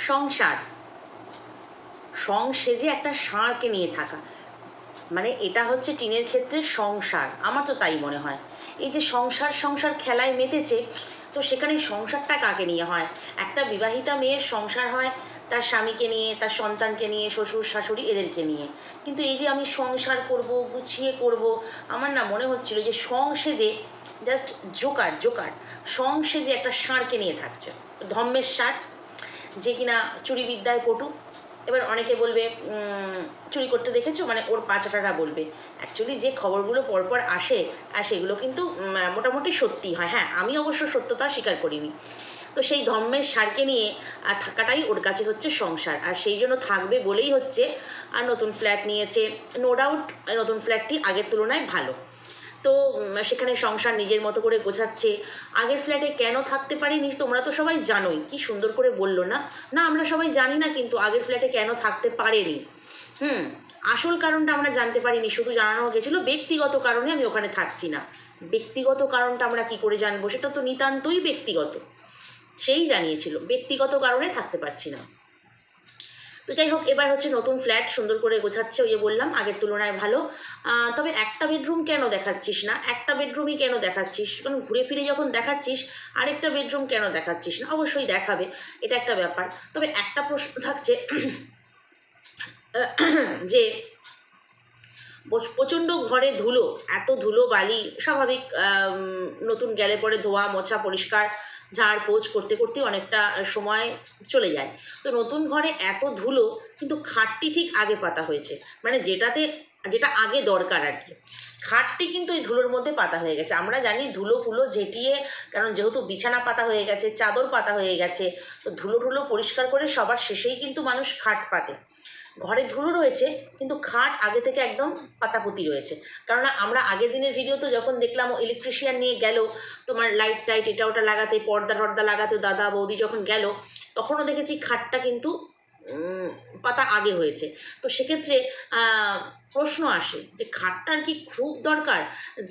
সংসার, সেজে একটা ষাঁড়কে নিয়ে থাকা, মানে এটা হচ্ছে টিনের ক্ষেত্রে সংসার। আমার তো তাই মনে হয়। এই যে সংসার খেলায় মেতেছে, তো সেখানে সংসারটা কাকে নিয়ে হয়? একটা বিবাহিতা মেয়ের সংসার হয় তার স্বামীকে নিয়ে, তার সন্তানকে নিয়ে, শ্বশুর শাশুড়ি এদেরকে নিয়ে। কিন্তু এই যে আমি সংসার করব, গুছিয়ে করব, আমার না মনে হচ্ছিল যে সেজে জাস্ট জোকার সেজে একটা ষাঁড়কে নিয়ে থাকছে, ধম্মের ষাঁড়, যে কিনা চুরিবিদ্যায় পটু। এবার অনেকে বলবে চুরি করতে দেখেছো, মানে ওর পাচাটারা বলবে। অ্যাকচুয়ালি যে খবরগুলো পরপর আসে আর সেগুলো কিন্তু মোটামুটি সত্যি হয়। হ্যাঁ, আমি অবশ্য সত্যতা স্বীকার করিনি। তো সেই ধর্মের সারকে নিয়ে থাকাটাই ওর কাছে হচ্ছে সংসার, আর সেই জন্য থাকবে বলেই হচ্ছে আর নতুন ফ্ল্যাট নিয়েছে। নো ডাউট নতুন ফ্ল্যাটটি আগের তুলনায় ভালো। তো সেখানে সংসার নিজের মতো করে গোছাচ্ছে। আগের ফ্ল্যাটে কেন থাকতে পারিনি তোমরা তো সবাই জানোই। কি সুন্দর করে বললো না? না, আমরা সবাই জানি না কিন্তু আগের ফ্ল্যাটে কেন থাকতে পারেনি। আসল কারণটা আমরা জানতে পারিনি, শুধু জানানো গেছিলো ব্যক্তিগত কারণে আমি ওখানে থাকছি না। ব্যক্তিগত কারণটা আমরা কি করে জানবো? সেটা তো নিতান্তই ব্যক্তিগত। সেই জানিয়েছিল ব্যক্তিগত কারণে থাকতে পারছি না। তো যাই হোক, এবার হচ্ছে নতুন ফ্ল্যাট সুন্দর করে গোছাচ্ছে, ওই যে বললাম আগের তুলনায় ভালো। তবে একটা বেডরুম কেন দেখাচ্ছিস না? একটা বেডরুমই কেন দেখাচ্ছিস? কারণ ঘুরে ফিরে যখন দেখাচ্ছিস আরেকটা বেডরুম কেন দেখাচ্ছিস না? অবশ্যই দেখাবে, এটা একটা ব্যাপার। তবে একটা প্রশ্ন থাকছে যে প্রচণ্ড ঘরে ধুলো, এত ধুলো বালি স্বাভাবিক, নতুন গেলে পরে ধোয়া মোছা পরিষ্কার ঝাড় পোছ করতে করতে অনেকটা সময় চলে যায়। তো নতুন ঘরে এত ধুলো, কিন্তু খাটটি ঠিক আগে পাতা হয়েছে, মানে যেটা আগে দরকার আর কি। খাটটি কিন্তু ওই ধুলোর মধ্যে পাতা হয়ে গেছে। আমরা জানি ধুলো ফুলো ঝেঁটিয়ে, কারণ যেহেতু বিছানা পাতা হয়ে গেছে, চাদর পাতা হয়ে গেছে, তো ধুলো পরিষ্কার করে সবার শেষেই কিন্তু মানুষ খাট পাতে। ঘরে ধুলো রয়েছে কিন্তু খাট আগে থেকে একদম পাতাপুতি রয়েছে। কারণ আমরা আগের দিনের ভিডিও তো যখন দেখলাম ইলেকট্রিশিয়ান নিয়ে গেল তোমার লাইট টাইট এটা ওটা লাগাতে, পর্দা টর্দা লাগাতে, দাদা বৌদি যখন গেল তখনও দেখেছি খাটটা কিন্তু পাতা আগে হয়েছে। তো সেক্ষেত্রে প্রশ্ন আসে যে খাটটার কি খুব দরকার,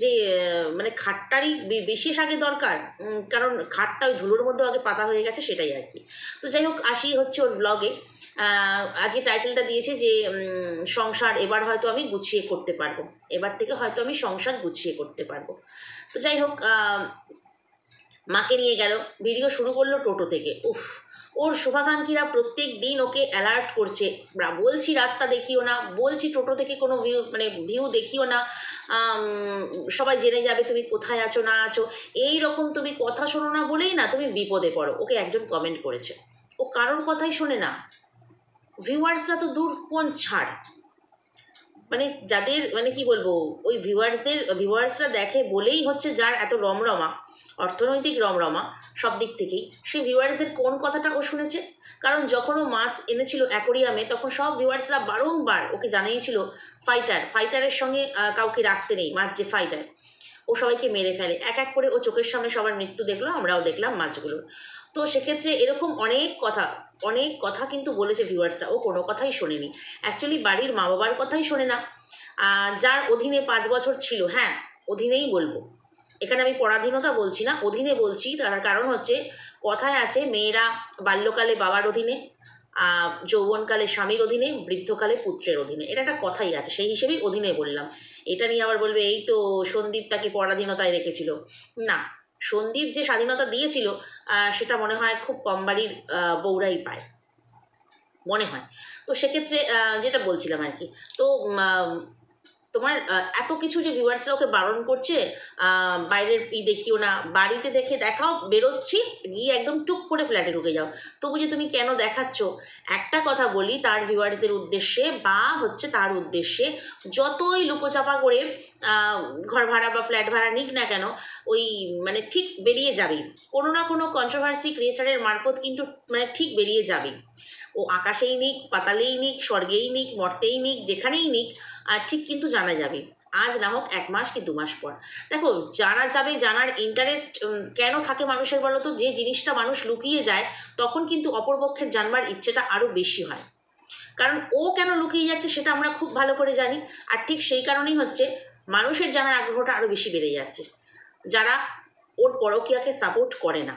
যে মানে খাটটারই বিশেষ আগে দরকার? কারণ খাটটা ওই ধুলোর মধ্যে আগে পাতা হয়ে গেছে, সেটাই আর কি। তো যাই হোক, আসি হচ্ছে ওর ব্লগে। আজকে টাইটেলটা দিয়েছে যে সংসার এবার হয়তো আমি গুছিয়ে করতে পারবো, এবার থেকে হয়তো আমি সংসার গুছিয়ে করতে পারবো। তো যাই হোক, মাকে নিয়ে গেল, ভিডিও শুরু করলো টোটো থেকে। উফ, ওর শুভাকাঙ্ক্ষীরা প্রত্যেক দিন ওকে অ্যালার্ট করছে, বলছি রাস্তা দেখিও না, বলছি টোটো থেকে কোনো ভিউ দেখিও না, সবাই জেনে যাবে তুমি কোথায় আছো না আছো, এই রকম তুমি কথা শোনো না বলেই না তুমি বিপদে পড়ো। ওকে একজন কমেন্ট করেছে, ও কারোর কথাই শোনে না। ভিউয়ার্সরা তো দূর কোন ছাড়, মানে যাদের মানে কি বলবো, ওই ভিউয়ার্সরা দেখে বলেই হচ্ছে যার এত রমরমা, অর্থনৈতিক রমরমা সব দিক থেকেই, সেই ভিউয়ার্সদের কোন কথাটা ও শুনেছে? কারণ যখন ও মাছ এনেছিল অ্যাকোরিয়ামে তখন সব ভিউয়ার্সরা বারংবার ওকে জানিয়েছিল ফাইটারের সঙ্গে কাউকে রাখতে নেই, মাছ যে ফাইটার ও সবাইকে মেরে ফেলে। এক এক করে ও চোখের সামনে সবার মৃত্যু দেখলো, আমরাও দেখলাম মাছগুলো। তো সেক্ষেত্রে এরকম অনেক কথা কিন্তু বলেছে ভিউয়ার্সরা, ও কোনো কথাই শোনেনি। অ্যাকচুয়ালি বাড়ির মা বাবার কথাই শোনে না, যার অধীনে 5 বছর ছিল। হ্যাঁ, অধীনেই বলবো, এখানে আমি পরাধীনতা বলছি না, অধীনে বলছি। তার কারণ হচ্ছে কথায় আছে মেয়েরা বাল্যকালে বাবার অধীনে, যৌবনকালে স্বামীর অধীনে, বৃদ্ধকালে পুত্রের অধীনে, এটা একটা কথাই আছে, সেই হিসেবেই অধীনে বললাম। এটা নিয়ে আবার বলবে এই তো সন্দীপ তাকে পরাধীনতায় রেখেছিল। না, সন্দীপ যে স্বাধীনতা দিয়েছিল সেটা মনে হয় খুব কম বাড়ির বউরাই পায় মনে হয়। তো সেক্ষেত্রে যেটা বলছিলাম আর কি, তো তোমার এত কিছু যে ভিউয়ার্সরা ওকে বারণ করছে বাইরের দেখিও না, বাড়িতে দেখাও, বেরোচ্ছি গিয়ে একদম টুক করে ফ্ল্যাটে ঢুকে যাও, তবু যে তুমি কেন দেখাচ্ছ? একটা কথা বলি তার ভিউয়ার্সদের উদ্দেশ্যে বা হচ্ছে তার উদ্দেশ্যে, যতই লুকোচাপা করে ঘর ভাড়া বা ফ্ল্যাট ভাড়া নিক না কেন, ওই মানে ঠিক বেরিয়ে যাবেই, কোনো না কোনো কন্ট্রোভার্সি ক্রিয়েটারের মারফত কিন্তু মানে ঠিক বেরিয়ে যাবেই। ও আকাশেই নিক, পাতালেই নিক, স্বর্গেই নিক, মর্তেই নিক, যেখানেই নিক, ঠিক কিন্তু জানা যাবে। আজ না হোক 1 মাস কি 2 মাস পর। দেখো, জানা যাবে, জানার ইন্টারেস্ট কেন থাকে মানুষের বলো তো? যে জিনিসটা মানুষ লুকিয়ে যায় তখন কিন্তু অপরপক্ষের জানবার ইচ্ছেটা আরও বেশি হয়। কারণ ও কেন লুকিয়ে যাচ্ছে সেটা আমরা খুব ভালো করে জানি, আর ঠিক সেই কারণেই হচ্ছে মানুষের জানার আগ্রহটা আরও বেশি বেড়ে যাচ্ছে। যারা ওর পরকীয়াকে সাপোর্ট করে না।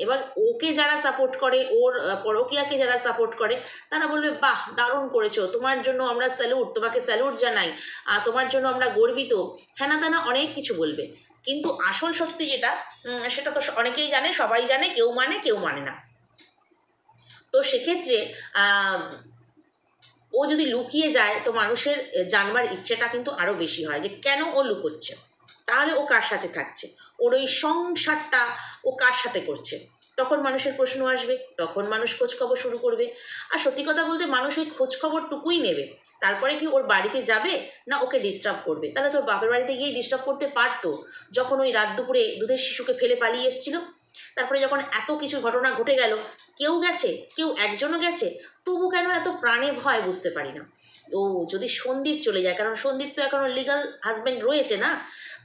এবার ওকে যারা সাপোর্ট করে, ওর পরকীয়াকে যারা সাপোর্ট করে, তারা বলবে বাহ দারুণ করেছো, তোমার জন্য আমরা স্যালুট, তোমাকে স্যালুট জানাই, তোমার জন্য আমরা গর্বিত, হ্যানা ত্যানা অনেক কিছু বলবে। কিন্তু আসল সত্যি যেটা, সেটা তো অনেকেই জানে, সবাই জানে, কেউ মানে কেউ মানে না। তো সেক্ষেত্রে ও যদি লুকিয়ে যায় তো মানুষের জানবার ইচ্ছেটা কিন্তু আরও বেশি হয় যে কেন ও লুকোচ্ছে, তাহলে ও কার সাথে থাকছে, ওর ওই সংসারটা ও কার সাথে করছে, তখন মানুষের প্রশ্ন আসবে, তখন মানুষ খোঁজখবর শুরু করবে। আর সত্যি কথা বলতে মানুষ ওই খোঁজখবরটুকুই নেবে, তারপরে কি ওর বাড়িতে যাবে না ওকে ডিস্টার্ব করবে? তাহলে তোর বাপের বাড়িতে গিয়ে ডিস্টার্ব করতে পারতো, যখন ওই রাত দুপুরে দুধের শিশুকে ফেলে পালিয়ে এসেছিল। তারপরে যখন এত কিছু ঘটনা ঘটে গেল, কেউ গেছে, কেউ একজনও গেছে, তবু কেন এত প্রাণে ভয় বুঝতে পারি না। ও যদি সন্দীপ চলে যায়, কারণ সন্দীপ তো এখনও লিগাল হাজব্যান্ড রয়েছে না,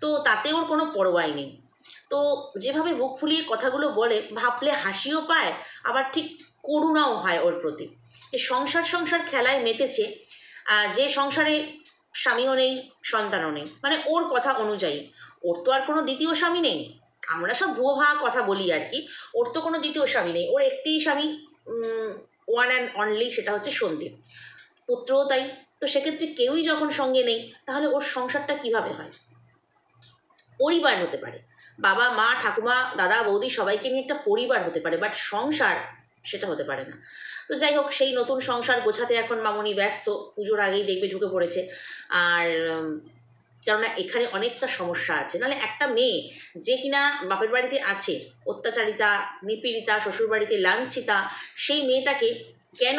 তো তাতে ওর কোনো পরোয়াই নেই। তো যেভাবে বুক ফুলিয়ে কথাগুলো বলে, ভাবলে হাসিও পায়, আবার ঠিক করুণাও হয় ওর প্রতি, যে সংসার খেলায় মেতেছে, যে সংসারে স্বামীও নেই, সন্তানও নেই, মানে ওর কথা অনুযায়ী। ওর তো আর কোনো দ্বিতীয় স্বামী নেই, আমরা সব ভুয়ো ভাঙা কথা বলি আর কি। ওর তো কোনো দ্বিতীয় স্বামী নেই, ওর একটিই স্বামী, ওয়ান অ্যান্ড অনলি, সেটা হচ্ছে সন্দীপ, পুত্রও তাই। তো সেক্ষেত্রে কেউই যখন সঙ্গে নেই, তাহলে ওর সংসারটা কিভাবে হয়? পরিবার হতে পারে, বাবা মা ঠাকুমা দাদা বৌদি সবাইকে নিয়ে একটা পরিবার হতে পারে, বাট সংসার সেটা হতে পারে না। তো যাই হোক, সেই নতুন সংসার গোছাতে এখন মামনি ব্যস্ত, পুজোর আগেই দেখবে ঢুকে পড়েছে। আর কেননা এখানে অনেকটা সমস্যা আছে, নাহলে একটা মেয়ে যে কিনা বাপের বাড়িতে আছে, অত্যাচারিতা নিপীড়িতা, শ্বশুরবাড়িতে লাঞ্ছিতা, সেই মেয়েটাকে কেন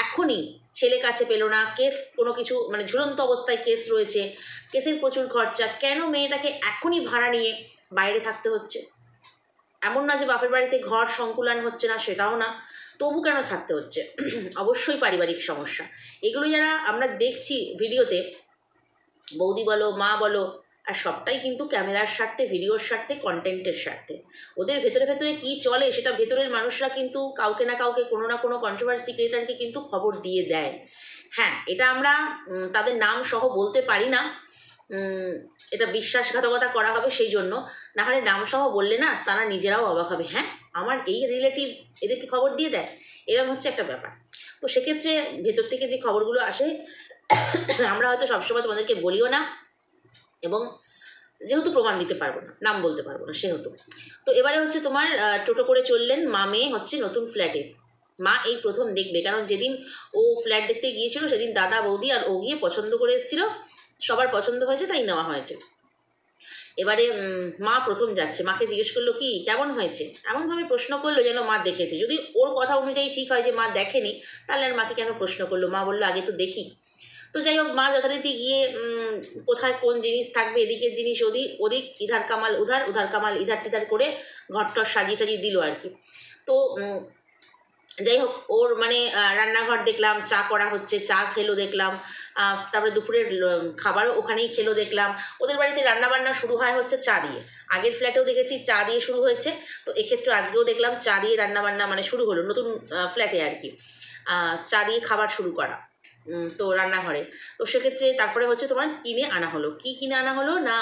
এখনই ছেলে কাছে পেল না, কেস কোনো কিছু মানে ঝুলন্ত অবস্থায় কেস রয়েছে, কেসের প্রচুর খরচা, কেন মেয়েটাকে এখনই ভাড়া নিয়ে বাইরে থাকতে হচ্ছে? এমন না যে বাপের বাড়িতে ঘর সংকুলান হচ্ছে না, সেটাও না, তবু কেন থাকতে হচ্ছে? অবশ্যই পারিবারিক সমস্যা। এগুলো যারা আমরা দেখছি ভিডিওতে, বৌদি বলো মা বলো, আর সবটাই কিন্তু ক্যামেরার স্বার্থে, ভিডিওর স্বার্থে, কন্টেন্টের স্বার্থে। ওদের ভেতরে ভেতরে কী চলে সেটা ভেতরের মানুষরা কিন্তু কাউকে না কাউকে, কোনো না কোনো কন্ট্রোভার্সি ক্রিয়েটারকে কিন্তু খবর দিয়ে দেয়। হ্যাঁ, এটা আমরা তাদের নাম সহ বলতে পারি না, এটা বিশ্বাসঘাতকতা করা হবে সেই জন্য, নাহলে নাম সহ বললে না তারা নিজেরাও অবাক হবে, হ্যাঁ আমার এই রিলেটিভ এদেরকে খবর দিয়ে দেয়, এরকম হচ্ছে একটা ব্যাপার। তো সেক্ষেত্রে ভেতর থেকে যে খবরগুলো আসে আমরা হয়তো সবসময় তোমাদেরকে বলিও না, এবং যেহেতু প্রমাণ দিতে পারবো না, নাম বলতে পারবো না সেহেতু। তো এবারে হচ্ছে তোমার টোটো করে চললেন মা মেয়ে হচ্ছে নতুন ফ্ল্যাটে। মা এই প্রথম দেখবে, কারণ যেদিন ও ফ্ল্যাট দেখতে গিয়েছিল সেদিন দাদা বৌদি আর ও গিয়ে পছন্দ করে এসেছিলো, সবার পছন্দ হয়েছে তাই নেওয়া হয়েছে। এবারে মা প্রথম যাচ্ছে, মাকে জিজ্ঞেস করলো কি কেমন হয়েছে, এমনভাবে প্রশ্ন করলো যেন মা দেখেছে। যদি ওর কথা অনুযায়ী ঠিক হয় যে মা দেখেনি, তাহলে আর মাকে কেন প্রশ্ন করলো? মা বললো আগে তো দেখি। তো যাই হোক, মা যথারীতি গিয়ে কোথায় কোন জিনিস থাকবে, এদিকের জিনিস ওদিক, ওদিক ইধার কামাল উধার, উধার কামাল ইধার টিধার করে ঘরটর সাজিয়ে সাজিয়ে দিল আর কি। তো যাই হোক, ওর মানে রান্নাঘর দেখলাম, চা করা হচ্ছে, চা খেলো দেখলাম, তারপরে দুপুরের খাবারও ওখানেই খেলো দেখলাম। ওদের বাড়িতে রান্নাবান্না শুরু হয় হচ্ছে চা দিয়ে, আগের ফ্ল্যাটেও দেখেছি চা দিয়ে শুরু হয়েছে, তো এক্ষেত্রে আজকেও দেখলাম চা দিয়ে রান্নাবান্না মানে শুরু হলো নতুন ফ্ল্যাটে আর কি, চা দিয়ে খাবার শুরু করা তো রান্নাঘরে। তো সেক্ষেত্রে তারপরে হচ্ছে তোমার কিনে আনা হলো, কি কিনে আনা হলো না,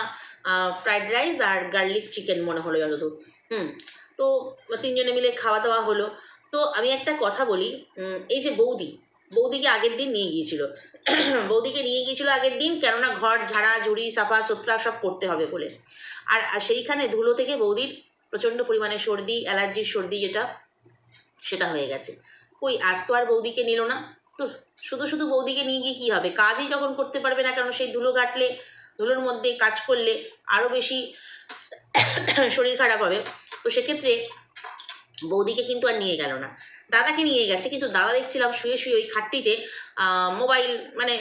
ফ্রাইড রাইস আর গার্লিক চিকেন মনে হলো যতদূর। তো তিনজনে মিলে খাওয়া দাওয়া হলো। তো আমি একটা কথা বলি, এই যে বৌদিকে আগের দিন নিয়ে গিয়েছিল বৌদিকে নিয়ে গিয়েছিল আগের দিন, কেননা ঘর ঝাড়া ঝুড়ি সাফা সুতরা সব করতে হবে বলে। আর সেইখানে ধুলো থেকে বৌদির প্রচণ্ড পরিমাণে সর্দি, অ্যালার্জির সর্দি যেটা, সেটা হয়ে গেছে। কই আজ তো আর বৌদিকে নিল না, তো শুধু শুধু বৌদিকে নিয়ে গিয়ে কী হবে? কাজই যখন করতে পারবে না, কারণ সেই ধুলো ঘাটলে, ধুলোর মধ্যে কাজ করলে আরও বেশি শরীর খারাপ হবে। তো সেক্ষেত্রে বৌদিকে কিন্তু আর নিয়ে গেল না, দাদাকে নিয়ে গেছে। কিন্তু দাদা দেখছিলাম শুয়ে শুয়ে ওই খাটটিতে মোবাইল মানে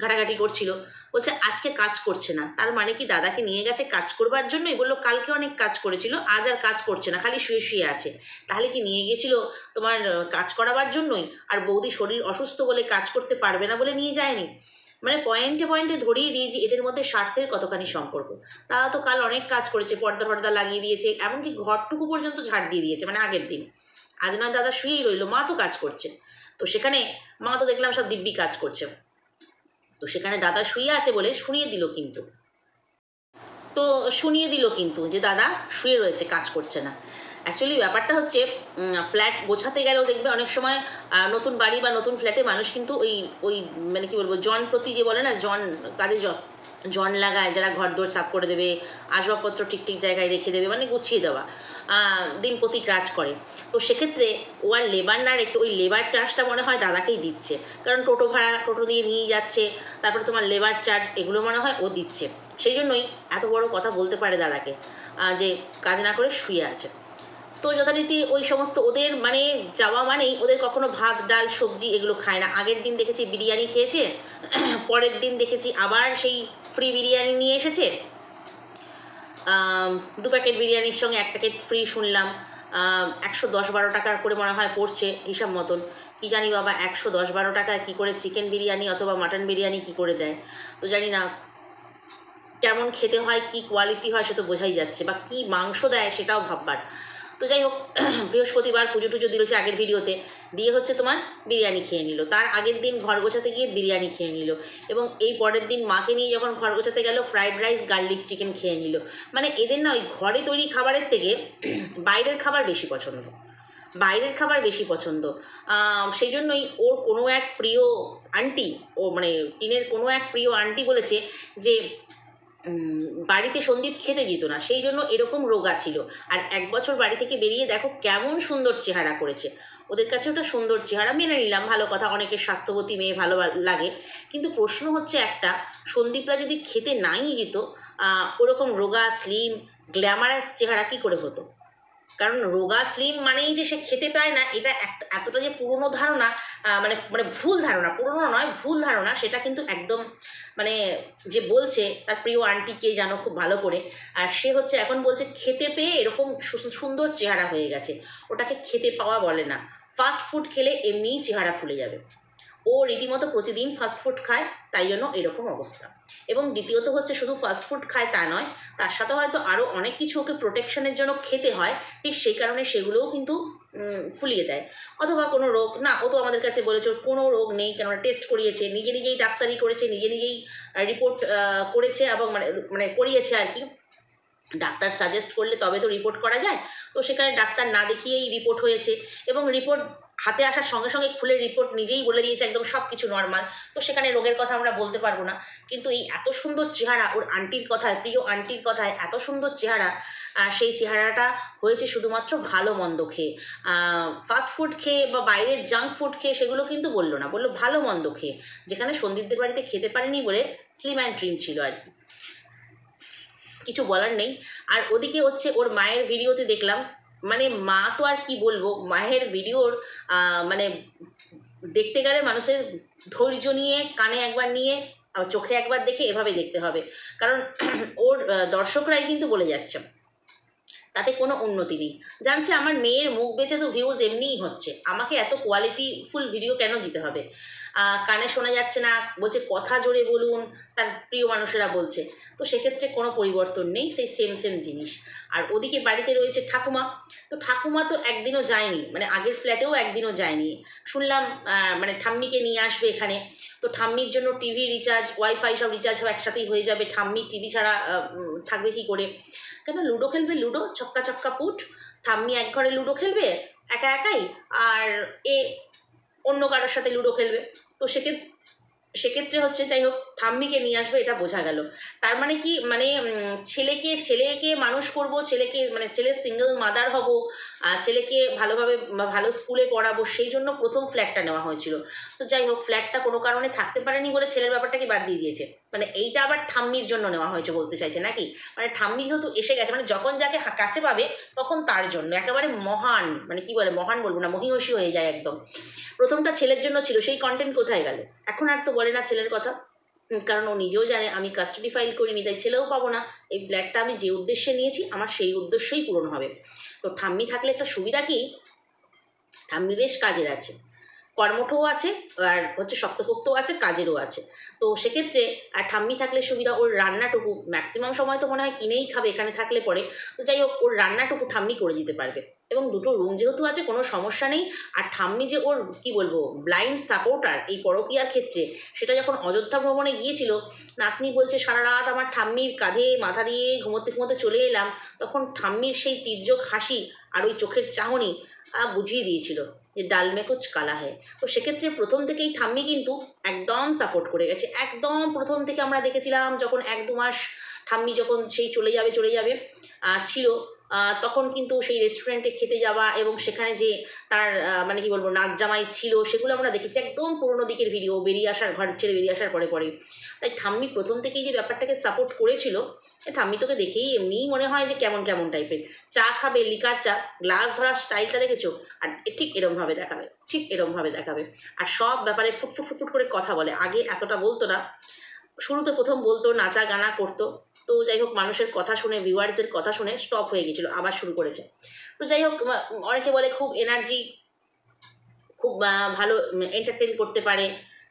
ঘাটাঘাটি করছিল, বলছে আজকে কাজ করছে না। তার মানে কি দাদাকে নিয়ে গেছে কাজ করবার জন্যই? বললো কালকে অনেক কাজ করেছিল, আজ আর কাজ করছে না, খালি শুয়ে শুয়ে আছে। তাহলে কি নিয়ে গিয়েছিল তোমার কাজ করাবার জন্যই? আর বৌদি শরীর অসুস্থ বলে কাজ করতে পারবে না বলে নিয়ে যায়নি? মানে পয়েন্টে পয়েন্টে ধরিয়ে দিয়েছি এদের মধ্যে স্বার্থের কতখানি সম্পর্ক। তারা তো কাল অনেক কাজ করেছে, পর্দা ফর্দা লাগিয়ে দিয়েছে, এমনকি ঘরটুকু পর্যন্ত ঝাড় দিয়ে দিয়েছে, মানে আগের দিন। আজ নয় দাদা শুয়েই রইলো, মা তো কাজ করছে। তো সেখানে মা তো দেখলাম সব দিব্যি কাজ করছে, তো সেখানে দাদা শুয়ে আছে বলে শুনিয়ে দিল। কিন্তু তো শুনিয়ে দিল কিন্তু যে দাদা শুয়ে রয়েছে, কাজ করছে না। অ্যাকচুয়ালি ব্যাপারটা হচ্ছে ফ্ল্যাট গোছাতে গেলেও দেখবে অনেক সময় নতুন বাড়ি বা নতুন ফ্ল্যাটে মানুষ কিন্তু ওই ওই মানে কী বলবো, জন প্রতি যে বলে না, জন কাজে জন লাগায়, যারা ঘর দোর সাফ করে দেবে, আসবাবপত্র ঠিক ঠিক জায়গায় রেখে দেবে, মানে গুছিয়ে দেওয়া, দিন প্রতি কাজ করে। তো সেক্ষেত্রে ও আর লেবার না রেখে ওই লেবার চার্জটা মনে হয় দাদাকেই দিচ্ছে, কারণ টোটো ভাড়া, টোটো দিয়ে নিয়ে যাচ্ছে, তারপরে তোমার লেবার চার্জ, এগুলো মনে হয় ও দিচ্ছে। সেই জন্যই এত বড় কথা বলতে পারে দাদাকে, যে কাজ না করে শুয়ে আছে। তো যথারীতি ওই সমস্ত ওদের মানে যাওয়া মানেই ওদের কখনো ভাত ডাল সবজি এগুলো খায় না। আগের দিন দেখেছি বিরিয়ানি খেয়েছে, পরের দিন দেখেছি আবার সেই ফ্রি বিরিয়ানি নিয়ে এসেছে, 2 প্যাকেট বিরিয়ানির সঙ্গে 1 প্যাকেট ফ্রি শুনলাম। 110-12 টাকার করে মনে হয় পড়ছে হিসাব মতন, কি জানি বাবা 110-12 টাকায় কী করে চিকেন বিরিয়ানি অথবা মাটন বিরিয়ানি কী করে দেয়, তো জানি না কেমন খেতে হয়, কি কোয়ালিটি হয় সে তো বোঝাই যাচ্ছে, বা কি মাংস দেয় সেটাও ভাববার। তো যাই হোক, বৃহস্পতিবার পুজো টুজো দিল সে আগের ভিডিওতে, দিয়ে হচ্ছে তোমার বিরিয়ানি খেয়ে নিল, তার আগের দিন ঘর গোছাতে গিয়ে বিরিয়ানি খেয়ে নিল, এবং এই পরের দিন মাকে নিয়ে যখন ঘর গোছাতে গেল ফ্রাইড রাইস গার্লিক চিকেন খেয়ে নিল। মানে এদের না ওই ঘরে তৈরি খাবারের থেকে বাইরের খাবার বেশি পছন্দ, বাইরের খাবার বেশি পছন্দ। সেই জন্যই ওর কোনো এক প্রিয় আন্টি, ও মানে টিনের কোনো এক প্রিয় আন্টি বলেছে যে বাড়িতে সন্দীপ খেতে যেত না, সেই জন্য এরকম রোগা ছিল। আর 1 বছর বাড়ি থেকে বেরিয়ে দেখো কেমন সুন্দর চেহারা করেছে। ওদের কাছে ওটা সুন্দর চেহারা, মেনে নিলাম, ভালো কথা, অনেকের স্বাস্থ্যবতী মেয়ে ভালো লাগে। কিন্তু প্রশ্ন হচ্ছে একটা, সন্দীপরা যদি খেতে নাই যেত, ওরকম রোগা স্লিম গ্ল্যামারাস চেহারা কী করে হতো? কারণ রোগা স্লিম মানেই যে সে খেতে পায় না, এটা এতটা যে পুরনো ধারণা, মানে মানে ভুল ধারণা, পুরনো নয় ভুল ধারণা, সেটা কিন্তু একদম মানে যে বলছে তার প্রিয় আন্টিকে জানো খুব ভালো করে, আর সে হচ্ছে এখন বলছে খেতে পেয়ে এরকম সুন্দর চেহারা হয়ে গেছে। ওটাকে খেতে পাওয়া বলে না, ফাস্ট ফুড খেলে এমনিই চেহারা ফুলে যাবে। ও রীতিমতো প্রতিদিন ফাস্টফুড খায়, তাই জন্য এরকম অবস্থা। এবং দ্বিতীয়ত হচ্ছে শুধু ফাস্টফুড খায় তা নয়, তার সাথে হয়তো আরও অনেক কিছু ওকে প্রোটেকশনের জন্য খেতে হয়, ঠিক সেই কারণে সেগুলোও কিন্তু ফুলিয়ে দেয়। অথবা কোনো রোগ না, ও তো আমাদের কাছে বলেছে কোনো রোগ নেই, কেননা টেস্ট করিয়েছে, নিজে নিজেই ডাক্তারি করেছে, নিজে নিজেই রিপোর্ট করেছে, এবং মানে মানে করিয়েছে আর কি। ডাক্তার সাজেস্ট করলে তবে তো রিপোর্ট করা যায়, তো সেখানে ডাক্তার না দেখিয়েই রিপোর্ট হয়েছে, এবং রিপোর্ট হাতে আসার সঙ্গে সঙ্গে খুলে রিপোর্ট নিজেই বলে দিয়েছে একদম সব কিছু নর্মাল। তো সেখানে রোগের কথা আমরা বলতে পারবো না। কিন্তু এই এত সুন্দর চেহারা, ওর আন্টির কথায়, প্রিয় আন্টির কথায় এত সুন্দর চেহারা, সেই চেহারাটা হয়েছে শুধুমাত্র ভালো মন্দ খেয়ে, ফাস্ট ফুড খেয়ে বা বাইরের জাঙ্ক ফুড খেয়ে সেগুলো কিন্তু বললো না, বললো ভালো মন্দ খেয়ে, যেখানে সন্দীপদের বাড়িতে খেতে পারেনি বলে স্লিম অ্যান্ড ট্রিম ছিল আর কি, কিছু বলার নেই। আর ওদিকে হচ্ছে ওর মায়ের ভিডিওতে দেখলাম, মানে মা তো আর কি বলবো, মায়ের ভিডিওর মানে দেখতে গেলে মানুষের ধৈর্য নিয়ে, কানে একবার নিয়ে চোখে একবার দেখে এভাবে দেখতে হবে, কারণ ওর দর্শকরাই কিন্তু বলে যাচ্ছে তাতে কোনো উন্নতি নেই। জানছে আমার মেয়ের মুখ বেঁচে তো ভিউজ এমনিই হচ্ছে, আমাকে এত কোয়ালিটিফুল ভিডিও কেন দিতে হবে? কানে শোনা যাচ্ছে না, বলছে কথা জোরে বলুন, তার প্রিয় মানুষেরা বলছে। তো সেক্ষেত্রে কোনো পরিবর্তন নেই, সেই সেম সেম জিনিস। আর ওদিকে বাড়িতে রয়েছে ঠাকুমা, তো ঠাকুমা তো একদিনও যায়নি, মানে আগের ফ্ল্যাটেও একদিনও যায়নি। শুনলাম মানে ঠাম্মিকে নিয়ে আসবে এখানে, তো ঠাম্মির জন্য টিভি রিচার্জ, ওয়াইফাই সব রিচার্জ সব একসাথেই হয়ে যাবে, ঠাম্মি টিভি ছাড়া থাকবে কী করে? কেন লুডো খেলবে, লুডো ছক্কা ছক্কা পুট, ঠাম্মি এক ঘরে লুডো খেলবে একা একাই, আর এ অন্য কারোর সাথে লুডো খেলবে। তো সেক্ষেত্রে হচ্ছে যাই হোক ঠাম্মিকে নিয়ে আসবে, এটা বোঝা গেল। তার মানে কি, মানে ছেলেকে মানুষ করব, ছেলেকে মানে ছেলের সিঙ্গেল মাদার হব, ছেলেকে ভালোভাবে ভালো স্কুলে পড়াবো, সেই জন্য প্রথম ফ্ল্যাটটা নেওয়া হয়েছিল। তো যাই হোক, ফ্ল্যাটটা কোনো কারণে থাকতে পারেনি বলে ছেলের ব্যাপারটাকে বাদ দিয়ে দিয়েছে, মানে এইটা আবার ঠাম্মির জন্য নেওয়া হয়েছে বলতে চাইছে নাকি? মানে ঠাম্মি যেহেতু এসে গেছে, মানে যখন যাকে কাছে পাবে তখন তার জন্য একেবারে মহান, মানে কি বলে, মহান বলবো না, মহিষী হয়ে যায় একদম। প্রথমটা ছেলের জন্য ছিল, সেই কন্টেন্ট কোথায় গেল? এখন আর তো বলে না ছেলের কথা, কারণ ও নিজেও জানে আমি কাস্টাডি ফাইল করিনি, তাই ছেলেও পাবো না। এই ফ্ল্যাটটা আমি যে উদ্দেশ্যে নিয়েছি আমার সেই উদ্দেশ্যই পূরণ হবে। তো ঠাম্মি থাকলে একটা সুবিধা কি, ঠাম্মি বেশ কাজের আছে, কর্মঠও আছে আর হচ্ছে শক্তপোক্তও আছে, কাজেরও আছে। তো সেক্ষেত্রে আর ঠাম্মি থাকলে সুবিধা, ওর রান্নাটুকু ম্যাক্সিমাম সময় তো মনে হয় কিনেই খাবে এখানে থাকলে পরে। তো যাই হোক, ওর রান্নাটুকু ঠাম্মি করে দিতে পারবে। এবং দুটো রুম যেহেতু আছে কোনো সমস্যা নেই। আর ঠাম্মি যে ওর কি বলবো ব্লাইন্ড সাপোর্টার এই পরকীয়ার ক্ষেত্রে, সেটা যখন অযোধ্যা ভ্রমণে গিয়েছিল, নাতনি বলছে সারা রাত আমার ঠাম্মির কাঁধে মাথা দিয়ে ঘুমোতে ঘুমোতে চলে এলাম, তখন ঠাম্মির সেই তির্যক হাসি আর ওই চোখের চাহনি বুঝিয়ে দিয়েছিল যে ডাল মে কুছ কালা হ্যায়। তো সেক্ষেত্রে প্রথম থেকেই ঠাম্মি কিন্তু একদম সাপোর্ট করে গেছে। একদম প্রথম থেকে আমরা দেখেছিলাম যখন 1-2 মাস ঠাম্মি যখন সেই চলে যাবে ছিল, তখন কিন্তু সেই রেস্টুরেন্টে খেতে যাওয়া এবং সেখানে যে তার মানে কি বলবো নাচ জামাই ছিল, সেগুলো আমরা দেখেছি একদম পুরোনো দিকের ভিডিও, বেরিয়ে আসার ঘর ছেড়ে বেরিয়ে আসার পরে পরে। তাই ঠাম্মি প্রথম থেকেই যে ব্যাপারটাকে সাপোর্ট করেছিল। ঠাম্মি তোকে দেখেই এমনিই মনে হয় যে কেমন কেমন টাইপের। চা খাবে, লিকার চা, গ্লাস ধরার স্টাইলটা দেখেছো? আর ঠিক এরমভাবে দেখাবে, ঠিক এরমভাবে দেখাবে। আর সব ব্যাপারে ফুটফুট ফুটফুট করে কথা বলে। আগে এতটা বলতো না, শুরুতে প্রথম বলতো, নাচা গানা করতো। তো যাই হোক, মানুষের কথা শুনে, ভিউয়ার্সদের কথা শুনে স্টপ হয়ে গেছিলো, আবার শুরু করেছে। তো যাই হোক, অনেকে বলে খুব এনার্জি, খুব ভালো এন্টারটেন করতে পারে।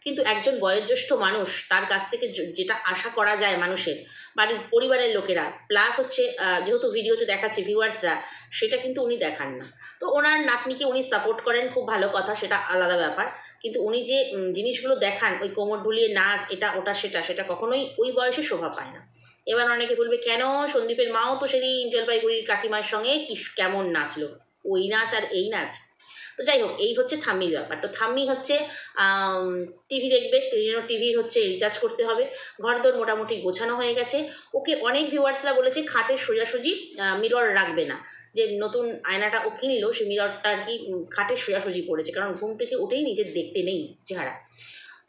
কিন্তু একজন বয়োজ্যেষ্ঠ মানুষ, তার কাছ থেকে যেটা আশা করা যায় মানুষের, বাড়ির পরিবারের লোকেরা, প্লাস হচ্ছে যেহেতু ভিডিওতে দেখাচ্ছে ভিউয়ার্সরা, সেটা কিন্তু উনি দেখান না। তো ওনার নাতনিকে উনি সাপোর্ট করেন, খুব ভালো কথা, সেটা আলাদা ব্যাপার। কিন্তু উনি যে জিনিসগুলো দেখান, ওই কোমর ঢুলিয়ে নাচ, এটা ওটা সেটা কখনোই ওই বয়সে শোভা পায় না। এবার অনেকে বলবে কেন, সন্দীপের মাও তো সেদিন জলপাইগুড়ির কাকিমার সঙ্গে কি কেমন নাচলো, ওই নাচ আর এই নাচ। তো যাই হোক, এই হচ্ছে ঠাম্মির ব্যাপার। তো ঠাম্মি হচ্ছে টিভি দেখবে, সেই জন্য টিভির হচ্ছে রিচার্জ করতে হবে। ঘরদোর মোটামুটি গোছানো হয়ে গেছে। ওকে অনেক ভিউয়ার্সরা বলেছে খাটের সোজাসুজি মিরর রাখবে না, যে নতুন আয়নাটা ও কিনলো, সেই মিররটা আর কি খাটের সোজাসুজি পড়েছে, কারণ ঘুম থেকে উঠেই নিজের দেখতে নেই চেহারা।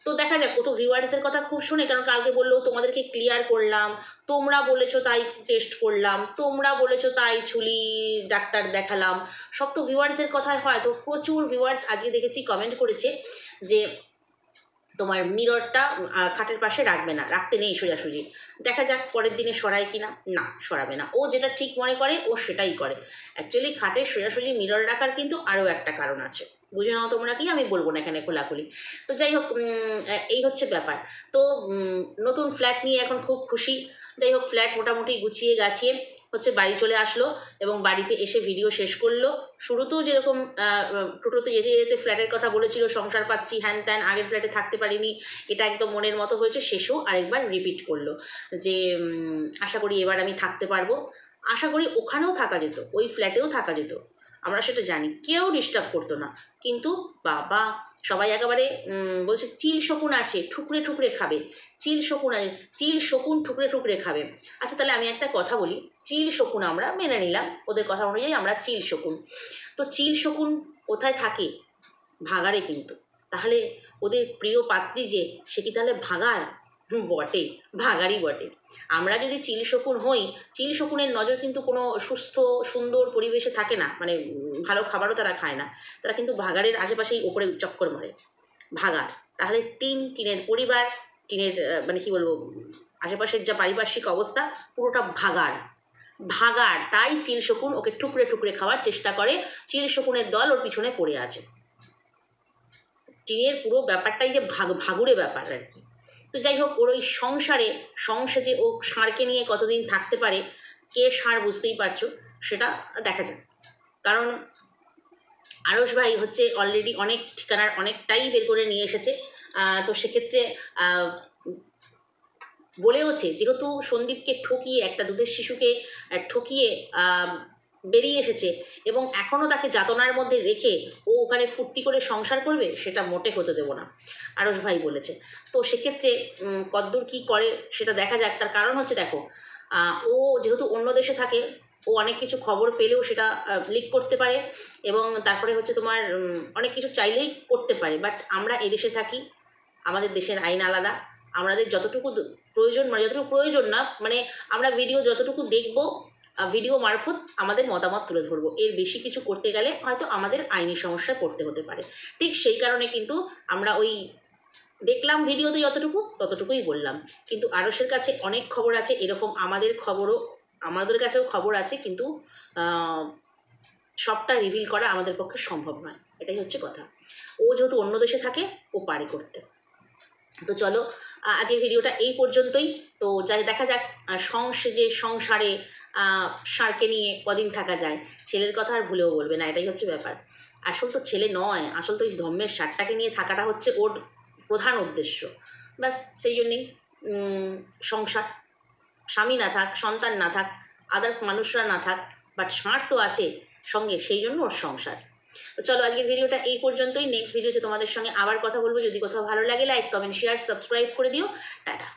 তো দেখা যাক, ও তো ভিউয়ার্সদের কথা খুব শুনে, কারণ কালকে বললো তোমাদেরকে ক্লিয়ার করলাম, তোমরা বলেছো তাই টেস্ট করলাম, তোমরা বলেছো তাই ছুলি ডাক্তার দেখালাম, সব তো ভিউয়ার্সদের কথাই হয়। তো প্রচুর ভিউয়ার্স আজকে দেখেছি কমেন্ট করেছে যে তোমার মিররটা খাটের পাশে রাখবে না, রাখতে নেই সোজাসুজি। দেখা যাক পরের দিনে সরায় কি না। না, সরাবে না। ও যেটা ঠিক মনে করে ও সেটাই করে। অ্যাকচুয়ালি খাটের সোজাসুজি মিরর রাখার কিন্তু আরও একটা কারণ আছে, বুঝে নাও তোমরা কি, আমি বলবো না এখানে খোলাখুলি। তো যাই হোক, এই হচ্ছে ব্যাপার। তো নতুন ফ্ল্যাট নিয়ে এখন খুব খুশি। যাই হোক, ফ্ল্যাট মোটামুটি গুছিয়ে গাছিয়ে হচ্ছে বাড়ি চলে আসলো এবং বাড়িতে এসে ভিডিও শেষ করলো। শুরুতেও যেরকম টোটোতে যেতে যেতে ফ্ল্যাটের কথা বলেছিল, সংসার পাচ্ছি হ্যান ত্যান, আগের ফ্ল্যাটে থাকতে পারিনি, এটা একদম মনের মতো হয়েছে। শেষেও আরেকবার রিপিট করলো যে আশা করি এবার আমি থাকতে পারবো। আশা করি ওখানেও থাকা যেত, ওই ফ্ল্যাটেও থাকা যেত, আমরা সেটা জানি, কেউ ডিস্টার্ব করতো না। কিন্তু বাবা, সবাই একেবারে বলছে চিল শকুন আছে, ঠুকরে ঠুকরে খাবে। চিল শকুন আছে, চিল শকুন ঠুকরে ঠুকরে খাবে। আচ্ছা, তাহলে আমি একটা কথা বলি, চিল শকুন আমরা মেনে নিলাম, ওদের কথা অনুযায়ী আমরা চিল শকুন। তো চিল শকুন কোথায় থাকে? ভাগাড়ে কিন্তু। তাহলে ওদের প্রিয় পাত্রী যে, সে কি তাহলে ভাগাড়? বটে, ভাগাড়ই বটে। আমরা যদি চিল শকুন হই, চিল শকুনের নজর কিন্তু কোনো সুস্থ সুন্দর পরিবেশে থাকে না, মানে ভালো খাবারও তারা খায় না, তারা কিন্তু ভাগাড়ের আশেপাশেই ওপরে চক্কর মারে। ভাগাড় তাহলে টিনের পরিবার, টিনের মানে কি বলবো, আশেপাশের যা পারিপার্শ্বিক অবস্থা, পুরোটা ভাগাড়। ভাগাড়, তাই চিল শকুন ওকে টুকরে টুকরে খাওয়ার চেষ্টা করে। চিল শকুনের দল ওর পিছনে পড়ে আছে। টিনের পুরো ব্যাপারটাই যে ভাগুড়ে ব্যাপার আর কি। তো যাই হোক, ওর ওই সংসারে ও ষাঁড়কে নিয়ে কতদিন থাকতে পারে, কে ষাঁড় বুঝতেই পারছো, সেটা দেখা যাক। কারণ আরশ ভাই হচ্ছে অলরেডি অনেক ঠিকানার অনেকটাই বের করে নিয়ে এসেছে। তো সেক্ষেত্রে বলেওছে, যেহেতু সন্দীপকে ঠকিয়ে, একটা দুধের শিশুকে ঠকিয়ে বেরিয়ে এসেছে এবং এখনও তাকে যাতনার মধ্যে রেখে ও ওখানে ফুর্তি করে সংসার করবে, সেটা মোটে হতে দেবো না, আরশ ভাই বলেছে। তো সেক্ষেত্রে কদ্দূর কী করে সেটা দেখা যাক। তার কারণ হচ্ছে দেখো, ও যেহেতু অন্য দেশে থাকে, ও অনেক কিছু খবর পেলেও সেটা লিক করতে পারে এবং তারপরে হচ্ছে তোমার অনেক কিছু চাইলেই করতে পারে। বাট আমরা এদেশে থাকি, আমাদের দেশের আইন আলাদা। আমাদের যতটুকু প্রয়োজন, মানে যতটুকু প্রয়োজন না, মানে আমরা ভিডিও যতটুকু দেখব, ভিডিও মারফত আমাদের মতামত তুলে ধরবো। এর বেশি কিছু করতে গেলে হয়তো আমাদের আইনি সমস্যায় পড়তে হতে পারে। ঠিক সেই কারণে কিন্তু আমরা ওই দেখলাম ভিডিওতে যতটুকু ততটুকুই বললাম। কিন্তু আরশের কাছে অনেক খবর আছে, এরকম আমাদের কাছেও খবর আছে, কিন্তু সবটা রিভিল করা আমাদের পক্ষে সম্ভব নয়। এটাই হচ্ছে কথা। ও যেহেতু অন্য দেশে থাকে, ও পারে করতে। তো চলো আজকের ভিডিওটা এই পর্যন্তই। তো যাই দেখা যাক সংসারে ষাঁড়কে নিয়ে কদিন থাকা যায়। ছেলের কথা আর ভুলেও বলবে না, এটাই হচ্ছে ব্যাপার। আসল তো ছেলে নয়, আসল তো ওই ধর্মের ষাঁড়টাকে নিয়ে থাকাটা হচ্ছে ওর প্রধান উদ্দেশ্য। ব্যাস সেই জন্যেই সংসার, স্বামী না থাক, সন্তান না থাক, আদার্স মানুষরা না থাক, বাট ষাঁড় তো আছে সঙ্গে, সেই জন্য ওর সংসার। তো চলো আজকের ভিডিওটা এই পর্যন্তই। নেক্সট ভিডিওতে তোমাদের সঙ্গে আবার কথা বলবো। যদি কোথাও ভালো লাগে লাইক, কমেন্ট, শেয়ার, সাবস্ক্রাইব করে দিও। টাটা।